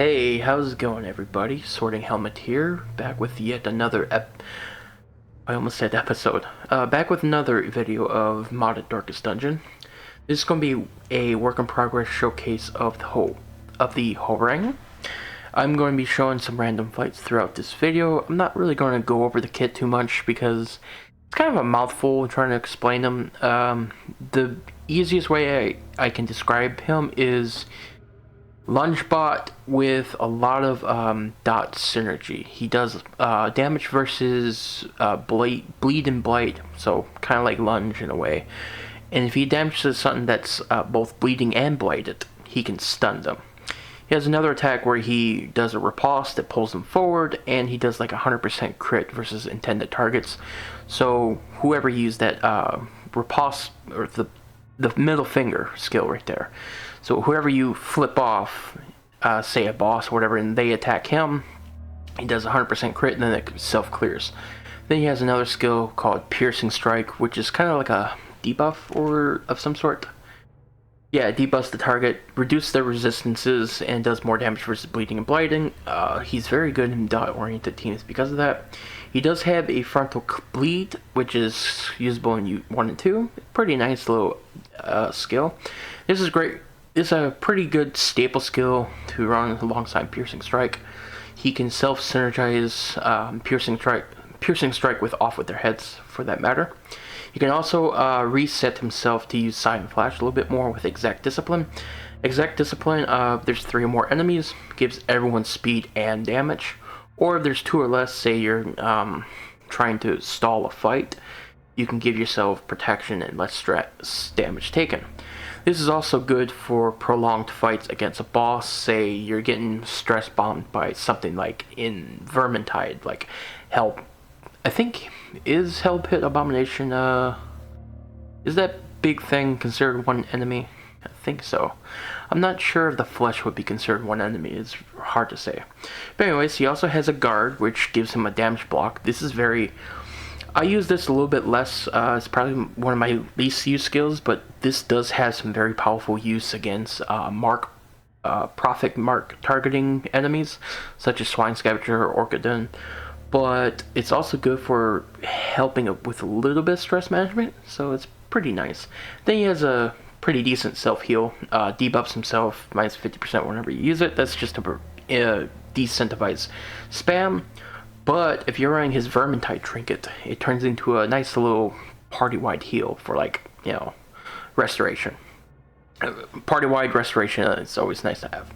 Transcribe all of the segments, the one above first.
Hey, how's it going, everybody? Sorting Helmet here, back with yet another I almost said episode. Back with another video of Modded Darkest Dungeon. This is going to be a work in progress showcase of the Hwarang. I'm going to be showing some random fights throughout this video. I'm not really going to go over the kit too much because it's kind of a mouthful trying to explain them. The easiest way I can describe him is Lunge bot with a lot of dot synergy. He does damage versus bleed and blight, so kind of like Lunge in a way. And if he damages something that's both bleeding and blighted, he can stun them. He has another attack where he does a riposte that pulls them forward, and he does like 100% crit versus intended targets. So whoever used that riposte, or the middle finger skill right there. So whoever you flip off, say a boss or whatever, and they attack him, he does 100% crit and then it self-clears. Then he has another skill called Piercing Strike, which is kind of like a debuff or of some sort. Yeah, it debuffs the target, reduces their resistances, and does more damage versus bleeding and blighting. He's very good in dot-oriented teams because of that. He does have a frontal bleed, which is usable in 1 and 2. Pretty nice little skill. This is great. It's a pretty good staple skill to run alongside Piercing Strike. He can self-synergize Piercing Strike with off with their heads, for that matter. He can also reset himself to use Cyan Flash a little bit more with Exact Discipline. Exact Discipline, there's 3 or more enemies, gives everyone speed and damage. Or if there's 2 or less, say you're trying to stall a fight, you can give yourself protection and less damage taken. This is also good for prolonged fights against a boss. Say you're getting stress bombed by something like in Vermintide, like Hell. I think, is Hell Pit Abomination, is that big thing considered one enemy? I think so. I'm not sure if the flesh would be considered one enemy. It's hard to say. But anyways, he also has a guard, which gives him a damage block. This is very... I use this a little bit less. It's probably one of my least used skills, but this does have some very powerful use against profit mark targeting enemies, such as Swine, Scavenger, or Orchidon. But it's also good for helping with a little bit of stress management, so it's pretty nice. Then he has a pretty decent self-heal, debuffs himself, minus 50% whenever you use it. That's just to decentivize spam. But if you're running his Vermintide trinket, it turns into a nice little party-wide heal for, like, you know, restoration. Party-wide restoration is always nice to have.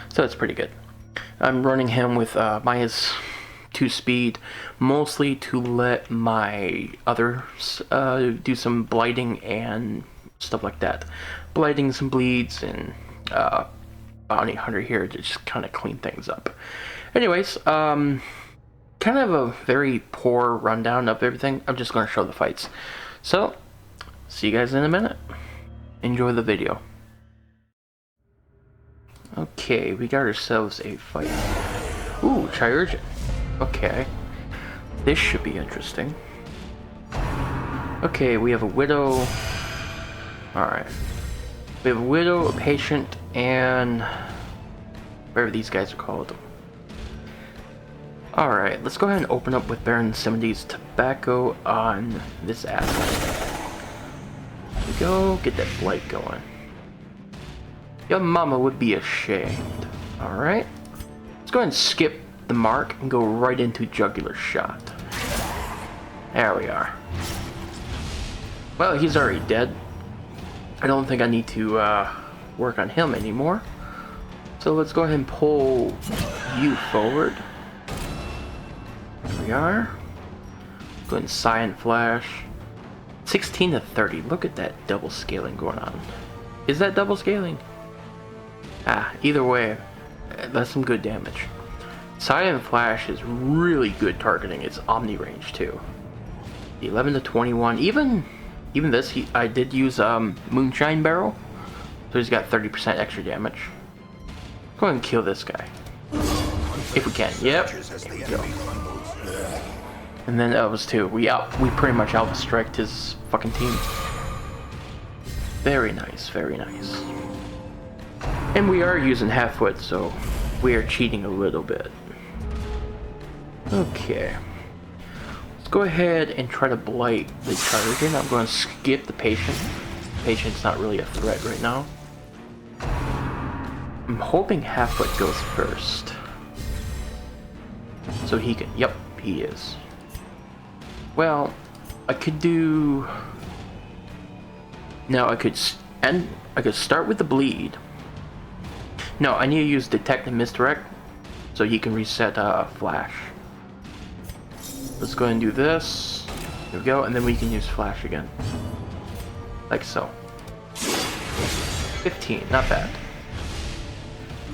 So it's pretty good. I'm running him with minus 2 speed, mostly to let my others do some blighting and stuff like that. Blighting some bleeds and bounty hunter here to just kind of clean things up. Anyways, kind of a very poor rundown of everything. I'm just going to show the fights. So, see you guys in a minute. Enjoy the video. Okay, we got ourselves a fight. Ooh, Triurgent. Okay. This should be interesting. Okay, we have a Widow. Alright. We have a Widow, a Patient, and whatever these guys are called. Alright, let's go ahead and open up with Baron 70's tobacco on this asshole. There we go, get that blight going. Your mama would be ashamed. Alright. Let's go ahead and skip the mark and go right into Jugular Shot. There we are. Well, he's already dead. I don't think I need to work on him anymore. So let's go ahead and pull you forward. There we are. Go ahead and Cyan Flash. 16 to 30. Look at that double scaling going on. Is that double scaling? Either way, that's some good damage. Cyan Flash is really good targeting. It's Omni range too. 11 to 21. Even this, I did use Moonshine Barrel, so he's got 30% extra damage. Go ahead and kill this guy. If we can. Yep. There we go. And then Elvis too. We pretty much out-striked his fucking team. Very nice, very nice. And we are using half-wit, so we are cheating a little bit. Okay. Let's go ahead and try to blight the charge. I'm going to skip the patient. Patient's not really a threat right now. I'm hoping Half-Foot goes first. So he can... Yep, he is. Well, I could do... Now I could start with the bleed. No, I need to use detect and misdirect so he can reset flash. Let's go ahead and do this. There we go, and then we can use flash again. Like so. 15, not bad.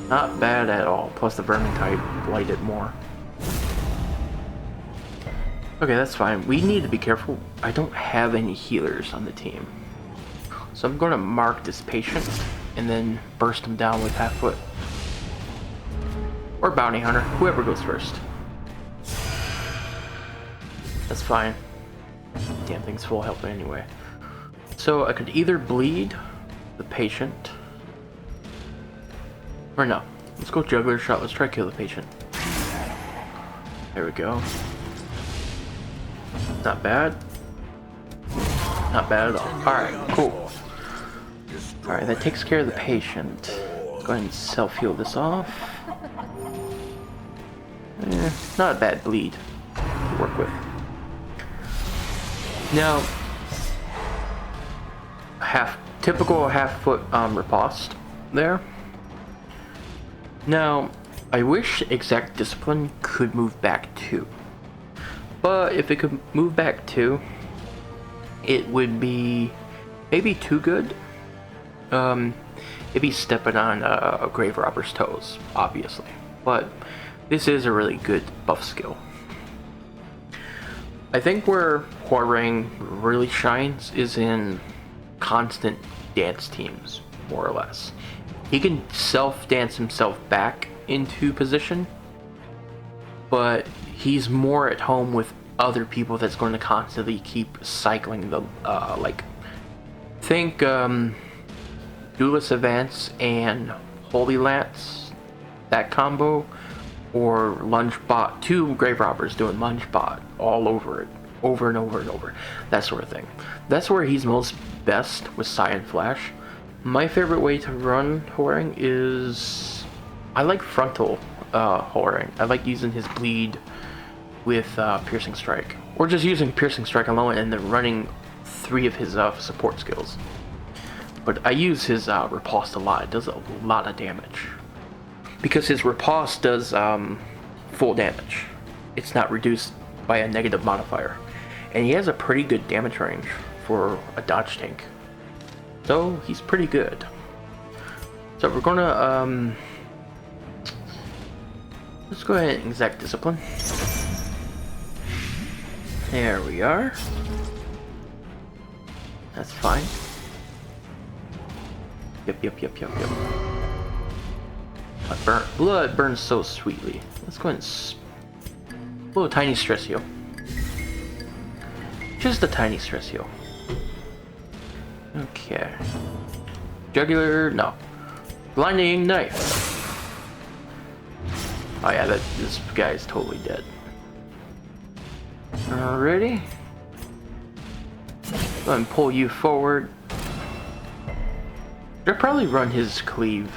Not bad at all. Plus the vermin type blighted more. Okay, that's fine. We need to be careful. I don't have any healers on the team. So I'm going to mark this patient and then burst him down with Half-Foot. Or Bounty Hunter, whoever goes first. That's fine. Damn thing's full health anyway. So I could either bleed the patient. Or no. Let's go juggler shot. Let's try to kill the patient. There we go. Not bad. Not bad at all. Alright, cool. Alright, that takes care of the patient. Go ahead and self-heal this off. Not a bad bleed to work with. Now, typical Half-Foot riposte there. Now, I wish exact discipline could move back too. But if it could move back too, it would be maybe too good. It'd be stepping on a grave robber's toes, obviously. But this is a really good buff skill. I think where Hwarang really shines is in constant dance teams, more or less. He can self-dance himself back into position, but he's more at home with other people that's going to constantly keep cycling the, think, Duelist Advance and Holy Lance, that combo, or Lunge Bot, 2 Grave Robbers doing Lunge Bot all over it, over and over and over, that sort of thing. That's where he's most best with Cyan Flash. My favorite way to run Hwarang is, I like frontal Hwarang. I like using his bleed with Piercing Strike, or just using Piercing Strike alone and then running 3 of his support skills. But I use his riposte a lot. It does a lot of damage because his riposte does full damage. It's not reduced by a negative modifier, and he has a pretty good damage range for a dodge tank. So he's pretty good. So we're gonna let's go ahead and exact discipline. There we are. That's fine. Yep. Blood burns so sweetly. Let's go ahead and blow a tiny stress heal. Just a tiny stress heal. Okay. Jugular, no. Blinding knife. Oh yeah, this guy is totally dead. Alrighty. Go ahead and pull you forward. I'll probably run his cleave.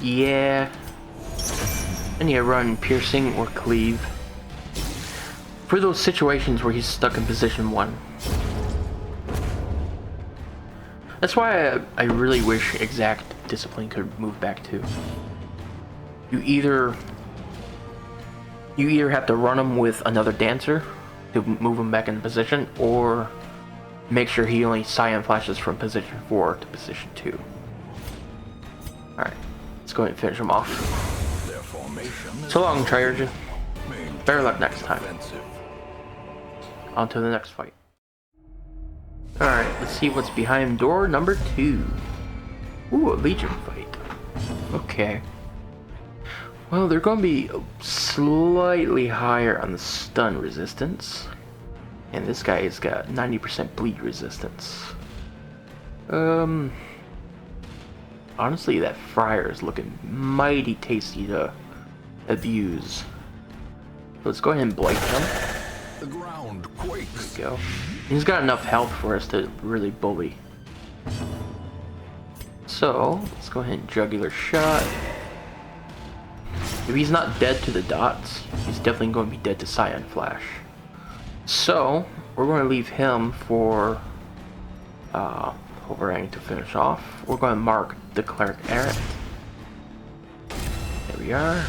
Yeah. I need to run piercing or cleave for those situations where he's stuck in position 1. That's why I really wish exact discipline could move back too. You either have to run him with another dancer to move him back into position, or make sure he only Cyan flashes from position 4 to position 2. Alright, let's go ahead and finish him off. So long, Triurgin. Better luck next time. On to the next fight. Alright, let's see what's behind door number 2. Ooh, a Legion fight. Okay. Well, they're going to be slightly higher on the stun resistance. And this guy has got 90% bleed resistance. Honestly, that fryer is looking mighty tasty to abuse. Let's go ahead and blight him. The ground quakes. There we go. He's got enough health for us to really bully. So, let's go ahead and jugular shot. If he's not dead to the dots, he's definitely going to be dead to Cyan Flash. So, we're going to leave him for Hwarang to finish off. We're going to mark the Cleric Errant. There we are.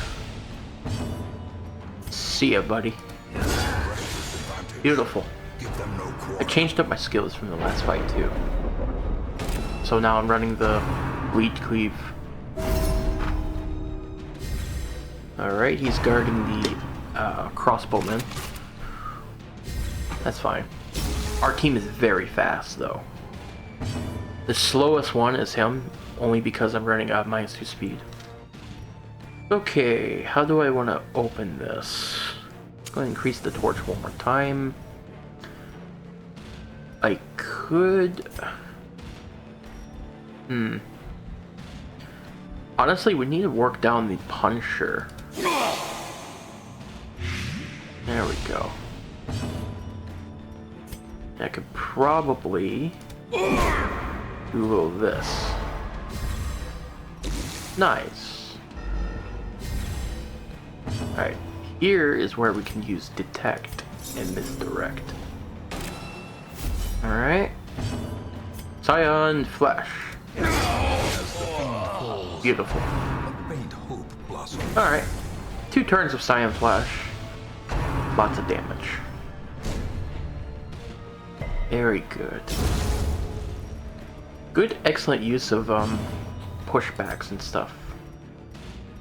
See ya, buddy. Beautiful. I changed up my skills from the last fight too. So now I'm running the Bleed Cleave. Alright, he's guarding the crossbowman. That's fine. Our team is very fast though. The slowest one is him, only because I'm running out of -2 speed. Okay, how do I want to open this? Go ahead and increase the torch one more time. I could... Honestly, we need to work down the Punisher. There we go. I could probably do a little of this. Nice. Alright, here is where we can use detect and misdirect. Alright. Cyan Flash. Beautiful. Alright. 2 turns of Cyan Flash. Lots of damage. Very good. Good, excellent use of pushbacks and stuff.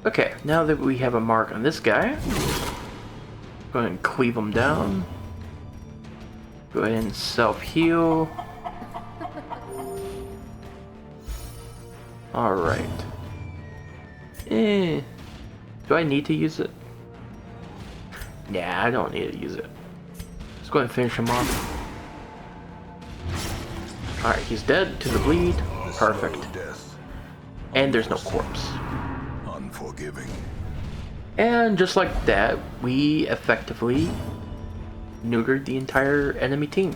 Okay, now that we have a mark on this guy, go ahead and cleave him down. Go ahead and self-heal. Alright. Do I need to use it? Nah, I don't need to use it. Let's go ahead and finish him off. Alright, he's dead to the bleed. Perfect. And there's no corpse. Unforgiving. And just like that, we effectively neutered the entire enemy team.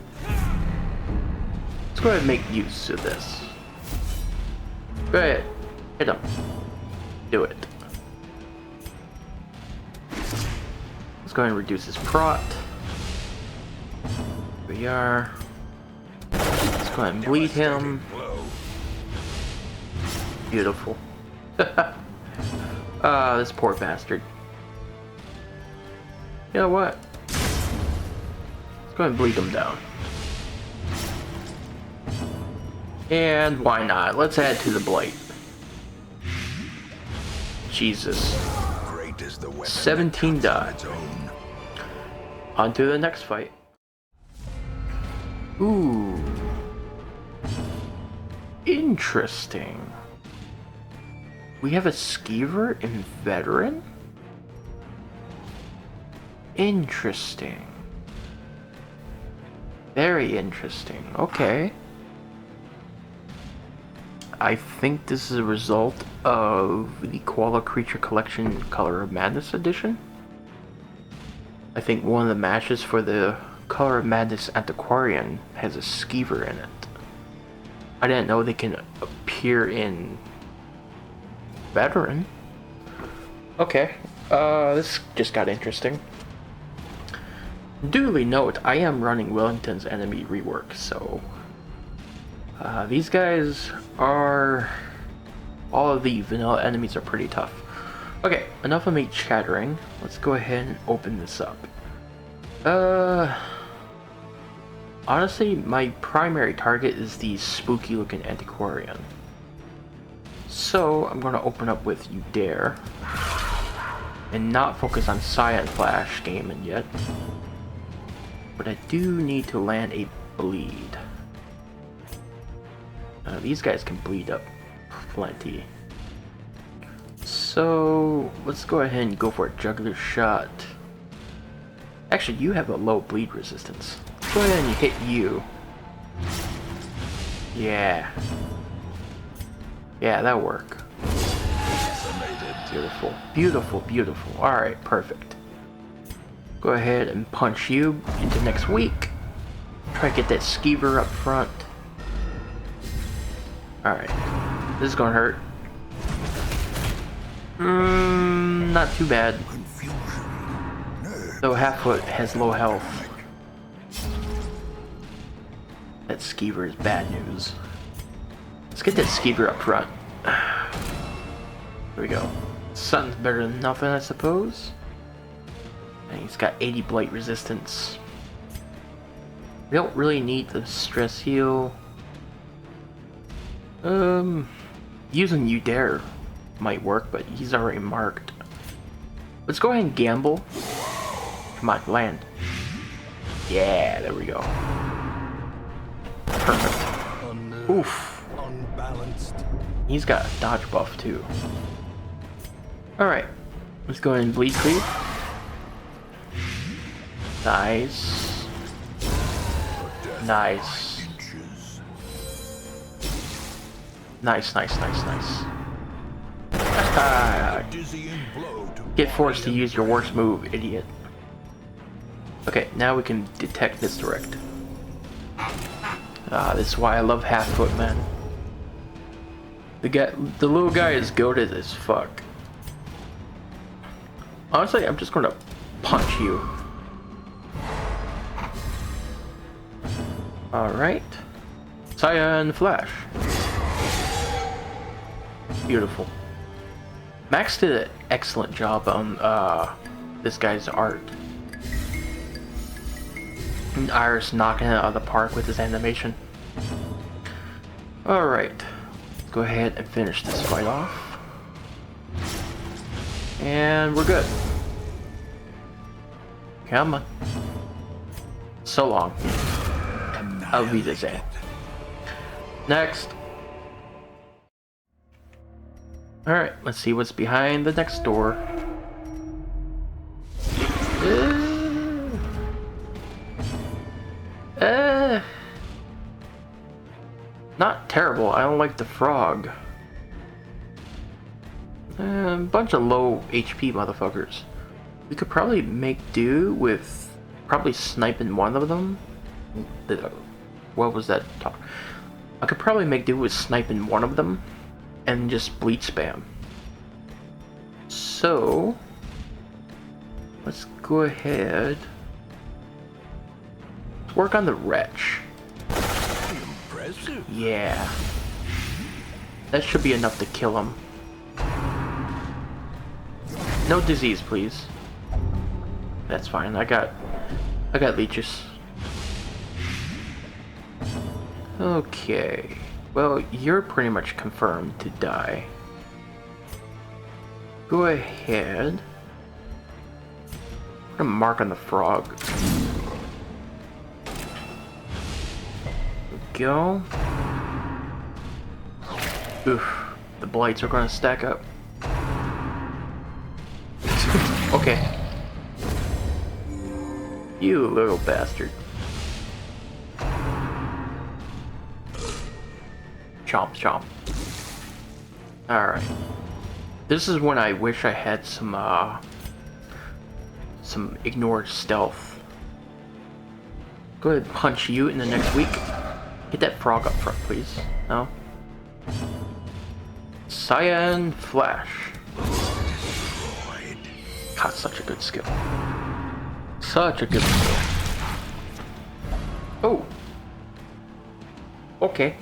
Let's go ahead and make use of this. Go ahead. Hit him. Do it. Let's go ahead and reduce his prot. Here we are. Let's go ahead and bleed him. Beautiful. This poor bastard. You know what? Let's go ahead and bleed him down. And why not? Let's add to the blight. Jesus. 17 died. On to the next fight. Ooh. Interesting. We have a skiver in veteran? Interesting. Very interesting. Okay. I think this is a result of the Koala Creature Collection Color of Madness edition. I think one of the matches for the Color of Madness Antiquarian has a skiver in it. I didn't know they can appear in veteran. Okay, this just got interesting. Duly note, I am running Wellington's enemy rework, so these guys are... all of the vanilla enemies are pretty tough. Okay, enough of me chattering. Let's go ahead and open this up. Honestly, my primary target is the spooky looking antiquarian. So, I'm going to open up with You Dare. And not focus on Cyan Flash gaming yet. But I do need to land a bleed. These guys can bleed up plenty. So, let's go ahead and go for a jugular shot. Actually, you have a low bleed resistance. Let's go ahead and hit you. Yeah. Yeah, that'll work. Beautiful. Beautiful, beautiful. Alright, perfect. Go ahead and punch you into next week. Try to get that skeever up front. Alright. This is gonna hurt. Not too bad. Though Halffoot has low health. That skeever is bad news. Let's get that skeever up front. There we go. Something's better than nothing, I suppose. And he's got 80 blight resistance. We don't really need the stress heal. Using You Dare might work, but he's already marked. Let's go ahead and gamble. Come on, land. Yeah, there we go. Perfect. Oof. Unbalanced. He's got a dodge buff too. Alright. Let's go ahead and bleed cleave. Nice. Nice. Nice, nice, nice, nice. Get forced to use your worst move, idiot. Okay, now we can detect misdirect. This is why I love Halffoot, man. The little guy is goated as fuck. Honestly, I'm just gonna punch you. Alright. Cyan Flash. Beautiful. Max did an excellent job on this guy's art. And Iris knocking it out of the park with his animation. Alright. Let's go ahead and finish this fight off. And we're good. Come on. So long. I'll be the same. Next. Alright, let's see what's behind the next door. Not terrible. I don't like the frog. A bunch of low HP motherfuckers. We could probably make do with probably sniping one of them. What was that talk? I could probably make do with sniping one of them and just bleed spam. So let's go ahead. Let's work on the wretch. Impressive. Yeah. That should be enough to kill him. No disease, please. That's fine. I got leeches. Okay. Well, you're pretty much confirmed to die. Go ahead. Put a mark on the frog. There we go. Oof. The blights are gonna stack up. Okay. You little bastard. Chomp chomp. Alright. This is when I wish I had some ignored stealth. Go ahead and punch you in the next week. Get that frog up front, please. No? Cyan Flash. God, such a good skill. Such a good skill. Oh. Okay.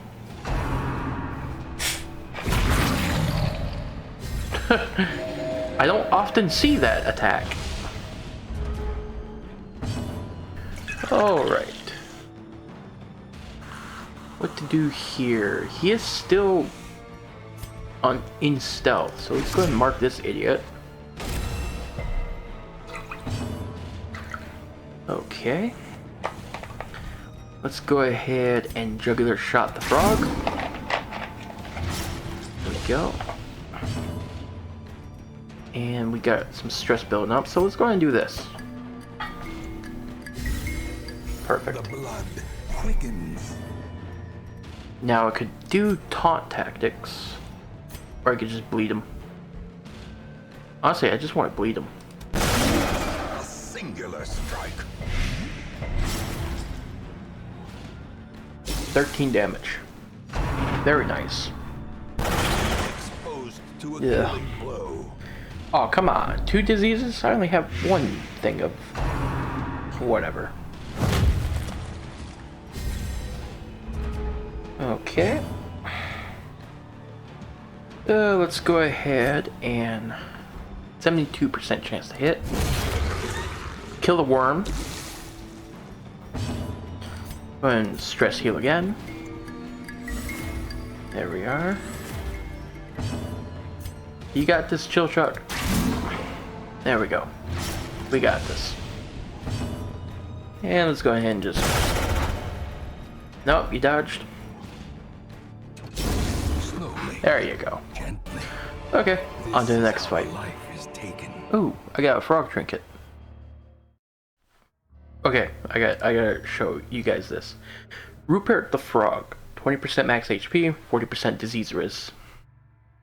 I don't often see that attack. Alright. What to do here? He is still in stealth, so let's go ahead and mark this idiot. Okay. Let's go ahead and jugular shot the frog. There we go. And we got some stress building up, so let's go ahead and do this. Perfect. The blood quickens. Now I could do taunt tactics. Or I could just bleed him. Honestly, I just want to bleed him. A singular strike. 13 damage. Very nice. Exposed to a killing blow. Oh, come on. 2 diseases? I only have 1 thing of... whatever. Okay. Let's go ahead and... 72% chance to hit. Kill the worm. Go ahead and stress heal again. There we are. You got this, Chill Chuck. There we go. We got this. And let's go ahead and just... Nope, you dodged. Slowly. There you go. Gently. Okay, on to the next fight. Life is taken. Ooh, I got a frog trinket. Okay, I gotta show you guys this. Rupert the Frog. 20% max HP, 40% disease risk.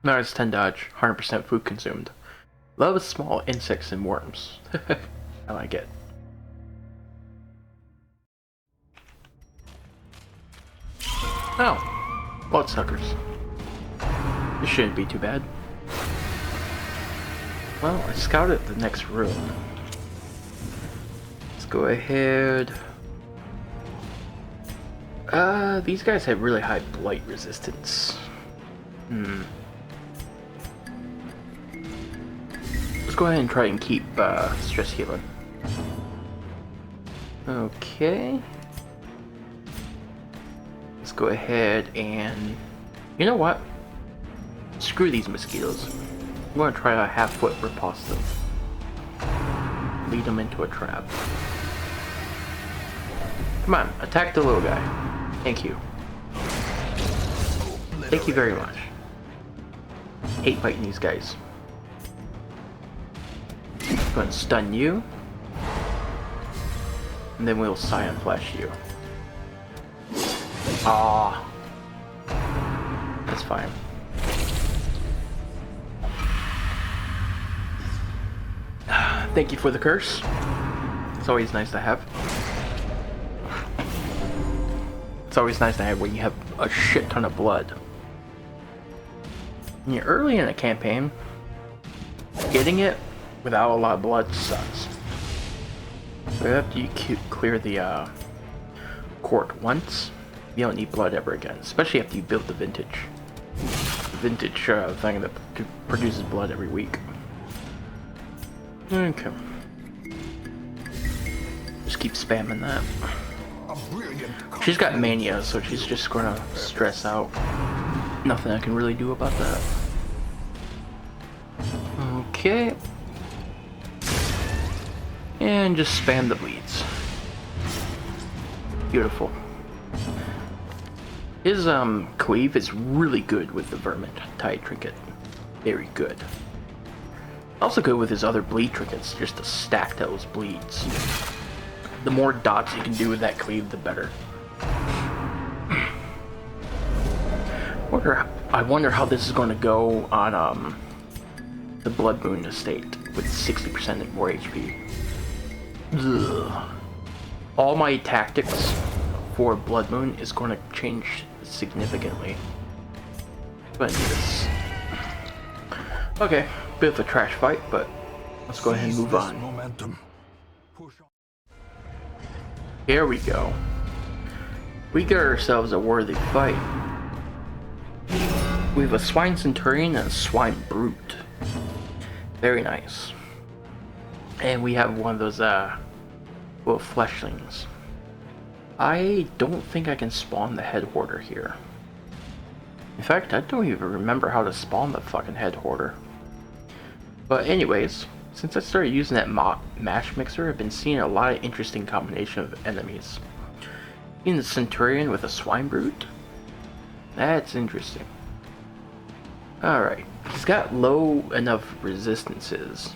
Minus 10 dodge, 100% food consumed. Loves small insects and worms. I like it. Oh, bloodsuckers. This shouldn't be too bad. Well, I scouted the next room. Let's go ahead. These guys have really high blight resistance. Let's go ahead and try and keep stress healing. Okay. Let's go ahead and... You know what? Screw these mosquitoes. I'm gonna try a half-foot riposte. Lead them into a trap. Come on, attack the little guy. Thank you. Thank you very much. Hate fighting these guys. Go and stun you. And then we'll Cyan flash you. Ah, that's fine. Thank you for the curse. It's always nice to have. It's always nice to have when you have a shit ton of blood. When you're early in a campaign, getting it without a lot of blood sucks. But after you clear the court once, you don't need blood ever again, especially after you build the vintage. The vintage thing that produces blood every week. Okay. Just keep spamming that. She's got mania, so she's just gonna stress out. Nothing I can really do about that. Okay. And just spam the bleeds. Beautiful. His cleave is really good with the Vermintide trinket. Very good. Also good with his other bleed trinkets, just to stack those bleeds. The more dots you can do with that cleave, the better. I wonder how this is going to go on the Blood Moon estate with 60% more HP. Ugh. All my tactics for Blood Moon is going to change significantly. Go ahead and do this. Okay, bit of a trash fight, but let's go ahead and move on. Momentum. Here we go. We got ourselves a worthy fight. We have a Swine Centurion and a Swine Brute. Very nice. And we have one of those little fleshlings. I don't think I can spawn the head hoarder here. In fact, I don't even remember how to spawn the fucking head hoarder. But anyways, since I started using that mash mixer, I've been seeing a lot of interesting combination of enemies. In the Centurion with a Swine Brute? That's interesting. Alright, he's got low enough resistances.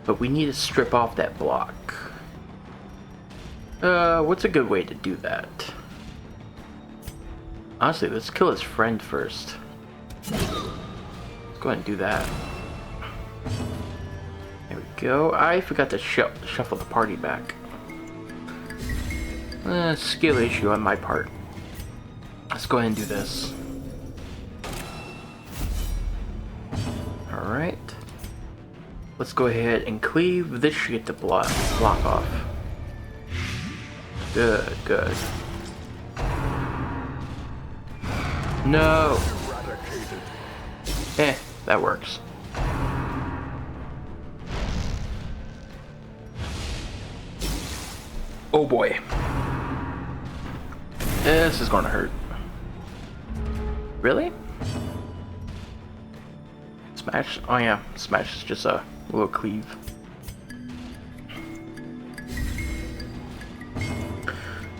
But we need to strip off that block. What's a good way to do that? Honestly, let's kill his friend first. go ahead and do that. There we go. I forgot to shuffle the party back. Skill issue on my part. Let's go ahead and do this. Alright. Let's go ahead and cleave this shit to block off. Good, good. No! That works. Oh boy. This is gonna hurt. Really? Smash? Oh yeah, smash is just a little cleave.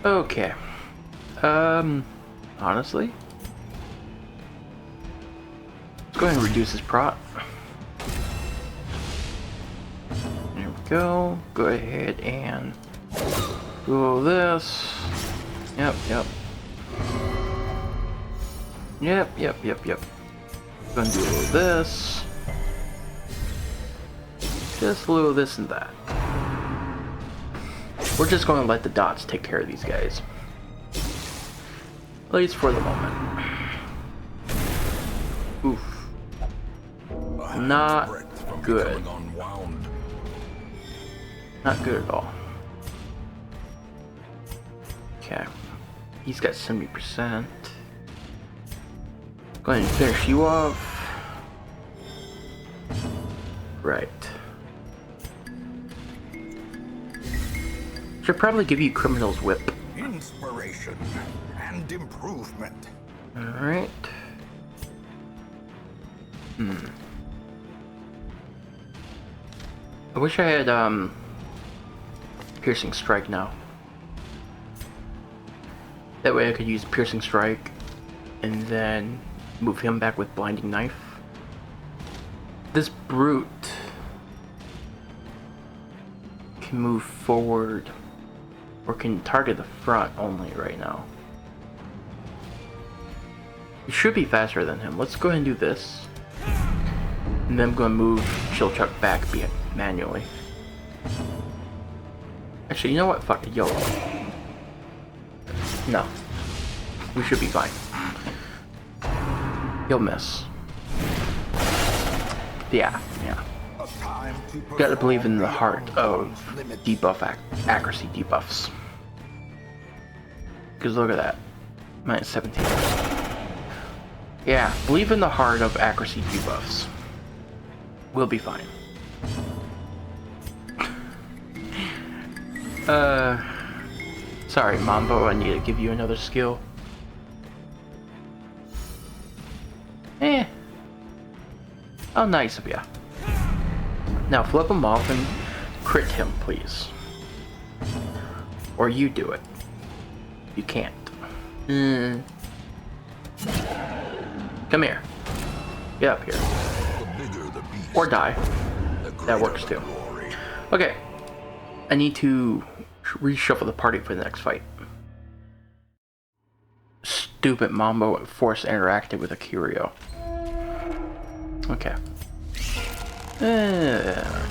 Okay. Honestly, let's go ahead and reduce his prot. There we go. Go ahead and do this. Yep. Gonna do a little this. Just a little this and that. We're just gonna let the dots take care of these guys. At least for the moment. Oof. Not good. Not good at all. Okay. He's got 70%. Go ahead and finish you off. Right. Should probably give you criminal's whip. Inspiration and improvement. Alright. I wish I had piercing strike now. That way I could use piercing strike and then move him back with blinding knife. This brute can move forward or can target the front only right now. It should be faster than him. Let's go ahead and do this. And then I'm going to move Chilchuck back manually. Actually, you know what? Fuck it. YOLO. No. We should be fine. He'll miss. Yeah. Gotta believe in the heart of debuff accuracy debuffs. Because look at that. Minus 17. Yeah, believe in the heart of accuracy debuffs. We'll be fine. Sorry, Mambo, I need to give you another skill. How nice of ya. Now flip him off and crit him, please. Or you do it. You can't. Come here. Get up here. Or die. That works too. Okay. I need to reshuffle the party for the next fight. Stupid Mambo force interacted with a Curio. Okay.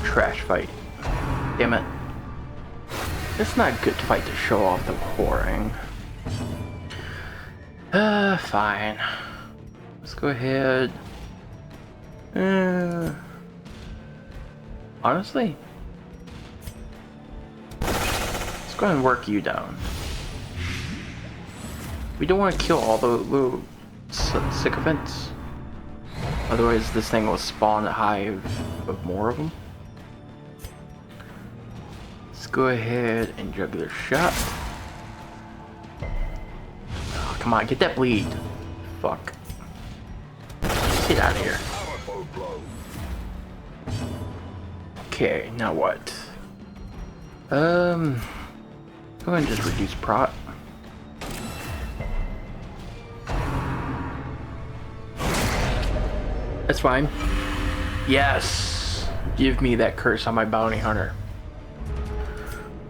Trash fight. Damn it. It's not a good fight to show off the Hwarang. Fine. Let's go ahead. Honestly, let's go ahead and work you down. We don't want to kill all the little sycophants. Otherwise, this thing will spawn a hive of more of them. Let's go ahead and jugular shot. Oh, come on, get that bleed. Fuck. Get out of here. Okay, now what? Go ahead and just reduce prot. That's fine. Yes! Give me that curse on my bounty hunter.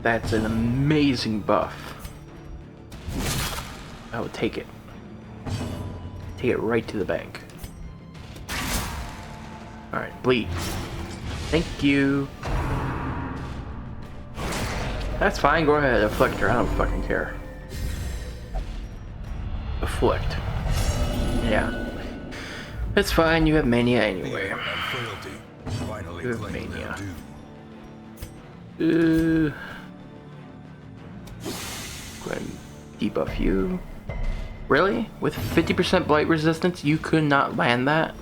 That's an amazing buff. I will take it. Take it right to the bank. Alright, bleed. Thank you. That's fine, go ahead, afflict her, I don't fucking care. Afflict. Yeah. It's fine, you have mania anyway. You have mania. Go ahead and debuff you. Really? With 50% blight resistance, you could not land that?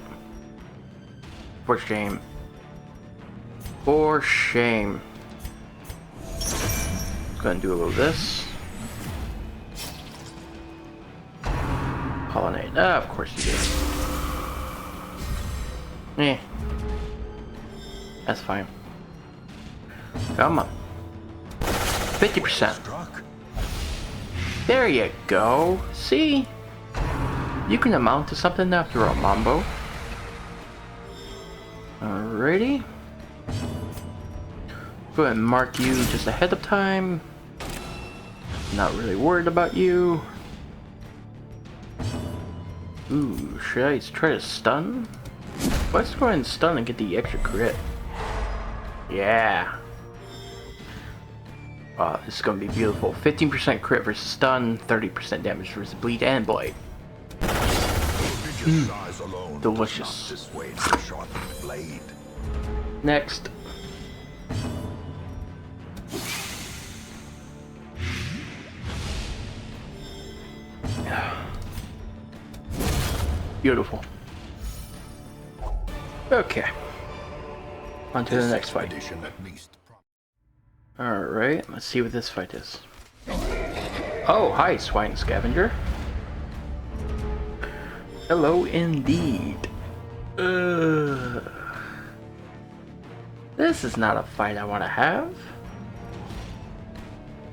For shame. For shame. Let's go ahead and do a little of this. Pollinate. Ah, of course you do. Eh. That's fine. Come on. 50%. There you go. See? You can amount to something after all, Mambo. Alrighty. Go ahead and mark you just ahead of time. Not really worried about you. Ooh, should I try to stun? Let's go ahead and stun and get the extra crit. Yeah. This is gonna be beautiful. 15% crit versus stun, 30% damage versus bleed and blight. Delicious. Next. Beautiful. Okay. On to the next fight. Alright, let's see what this fight is. Oh, hi, Swine Scavenger. Hello indeed. This is not a fight I want to have.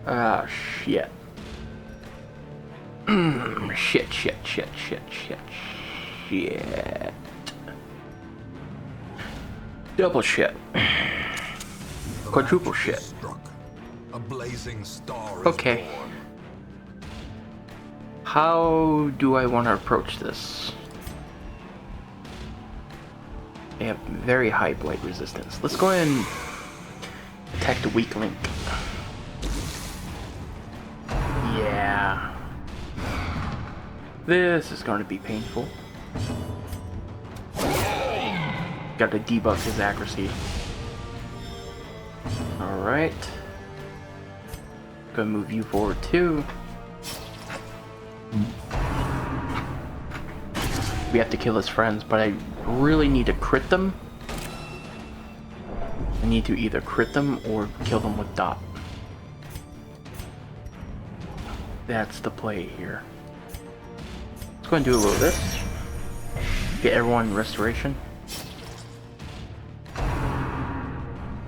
Ah, shit. Shit. Double shit. Quadruple shit. A blazing star okay. How do I want to approach this? They have very high blight resistance. Let's go ahead and attack the weak link. Yeah. This is going to be painful. Got to debuff his accuracy. Alright. Gonna move you forward too. We have to kill his friends, but I really need to crit them. I need to either crit them or kill them with dot. That's the play here. Let's go and do a little of this. Get everyone restoration.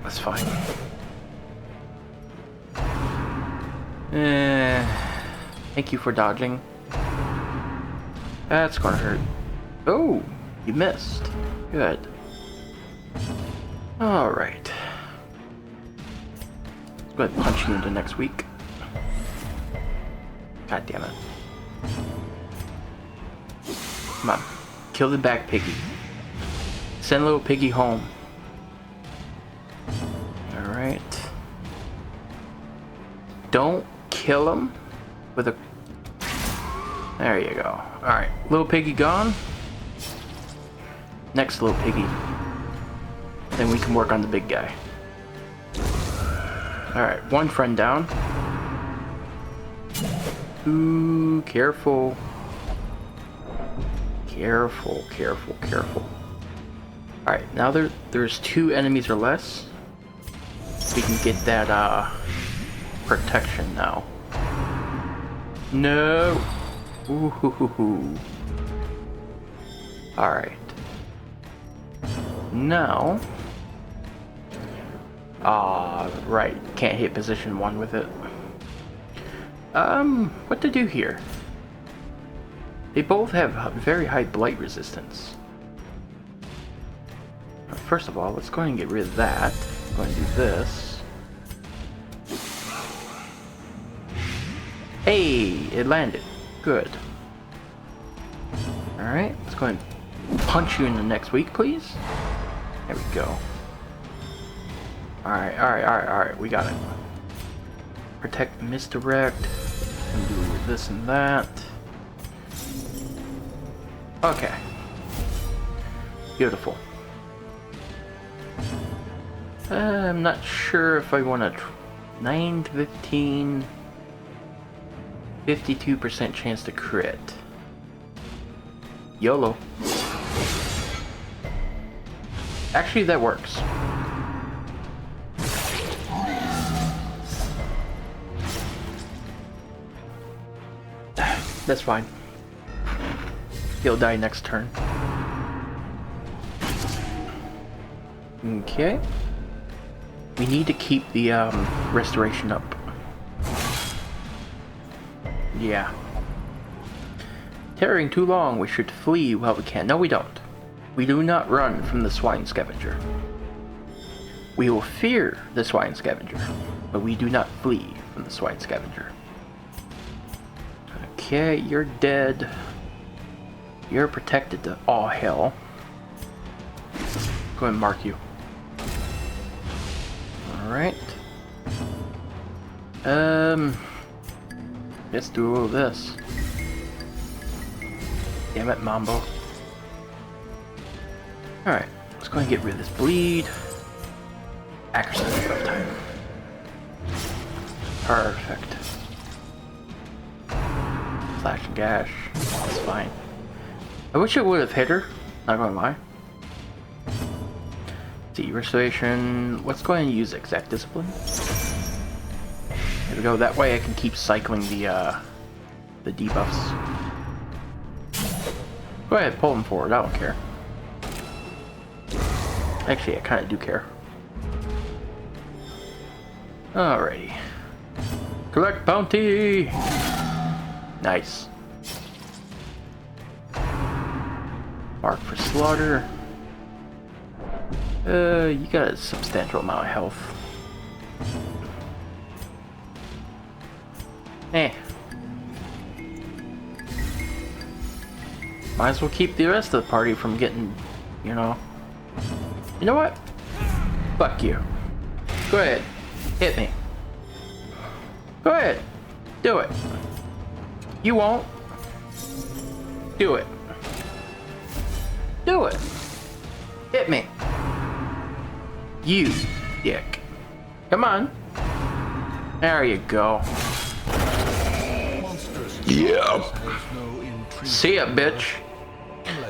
That's fine. Thank you for dodging. That's gonna hurt. Oh, you missed. Good. Alright. Let's go ahead and punch you into next week. God damn it. Come on. Kill the back piggy. Send little piggy home. Alright. Don't kill him with a... There you go. Alright. Little piggy gone. Next little piggy. Then we can work on the big guy. Alright. One friend down. Ooh, careful. Careful. Alright, now there's 2 enemies or less. We can get that protection now. No. Ooh. Alright. Now. Right. Can't hit position 1 with it. What to do here? They both have very high blight resistance. First of all, let's go ahead and get rid of that. Go ahead and do this. Hey, it landed. Good. Alright, let's go ahead and punch you in the next week, please. There we go. Alright, we got it. Protect, misdirect, and do this and that. Okay. Beautiful. I'm not sure if I want to... 9 to 15... 52% chance to crit. YOLO. Actually, that works. That's fine. He'll die next turn. Okay. We need to keep the restoration up. Yeah. Tarrying too long, we should flee while we can. No, we don't. We do not run from the swine scavenger. We will fear the swine scavenger, but we do not flee from the swine scavenger. Okay, you're dead. You're protected to all hell. Go ahead and mark you. Alright. Let's do all this. Damn it, Mambo. Alright, let's go ahead and get rid of this bleed. Accuracy of time. Perfect. Slash and gash. That's fine. I wish it would have hit her. Not gonna lie. See, restoration. Let's go ahead and use exact discipline. There we go. That way I can keep cycling the debuffs. Go ahead, pull them forward. I don't care. Actually, I kind of do care. Alrighty. Collect bounty! Nice. Mark for slaughter. You got a substantial amount of health. Eh. Might as well keep the rest of the party from getting, you know. You know what? Fuck you. Go ahead. Hit me. Go ahead. Do it. You won't. Do it. Do it. Hit me. You dick. Come on. There you go. Yeah. See ya, bitch.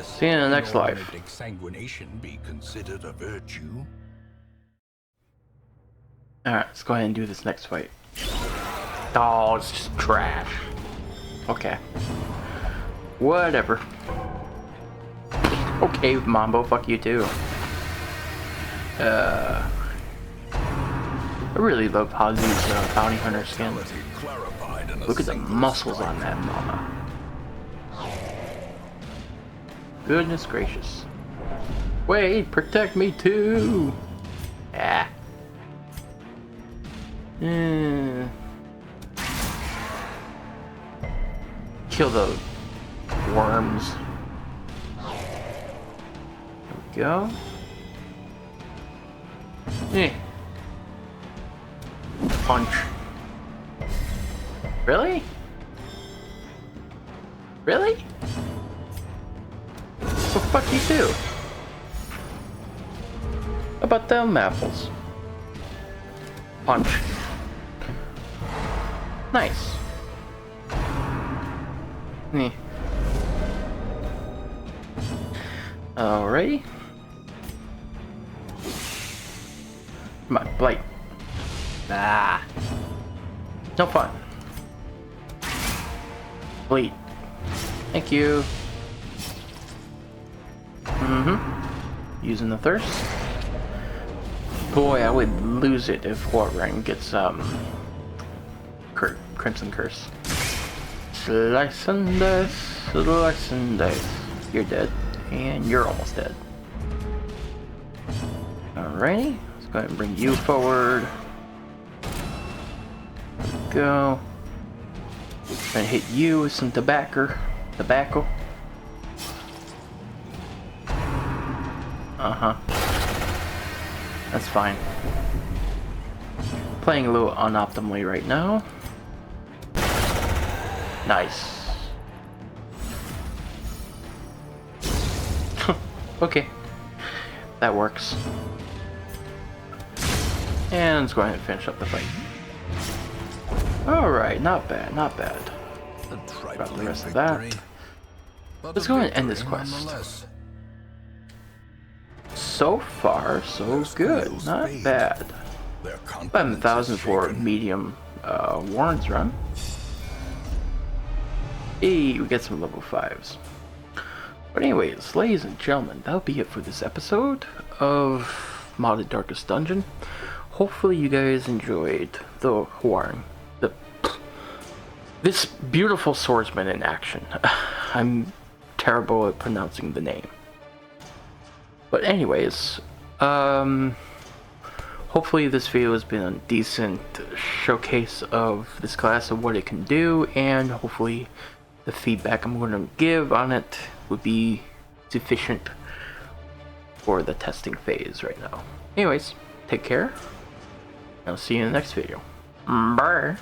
See you in the next life. Exsanguination be considered a virtue. Alright, let's go ahead and do this next fight. Oh, it's just trash. Okay. Whatever. Okay, Mambo, fuck you too. I really love Hazu's bounty hunter skin. Look at the muscles on that mama. Goodness gracious. Wait, protect me too! Ah. Kill the worms. There we go. Punch. Really? Really? So fuck you too. How about them apples? Punch. Nice. Alrighty. Come on, blight. Ah. No fun. Bleed. Thank you. Using the thirst. Boy, I would lose it if Hwarang gets Crimson Curse. Slice and dice, slice and dice. You're dead, and you're almost dead. Alrighty, let's go ahead and bring you forward. There we go. Gonna hit you with some tobacco. That's fine. Playing a little unoptimally right now. Nice. Okay. That works. And let's go ahead and finish up the fight. Alright, not bad, not bad. Got the rest of that. Let's go ahead and end this quest. So far, so good. Not bad. 11,000 for medium Warren's run. Hey, we get some level 5s. But anyways, ladies and gentlemen, that'll be it for this episode of Modded Darkest Dungeon. Hopefully you guys enjoyed the Hwarang. This beautiful swordsman in action. I'm terrible at pronouncing the name. But anyways, hopefully this video has been a decent showcase of this class and what it can do, and hopefully the feedback I'm going to give on it would be sufficient for the testing phase right now. Anyways, take care. I'll see you in the next video. Bye.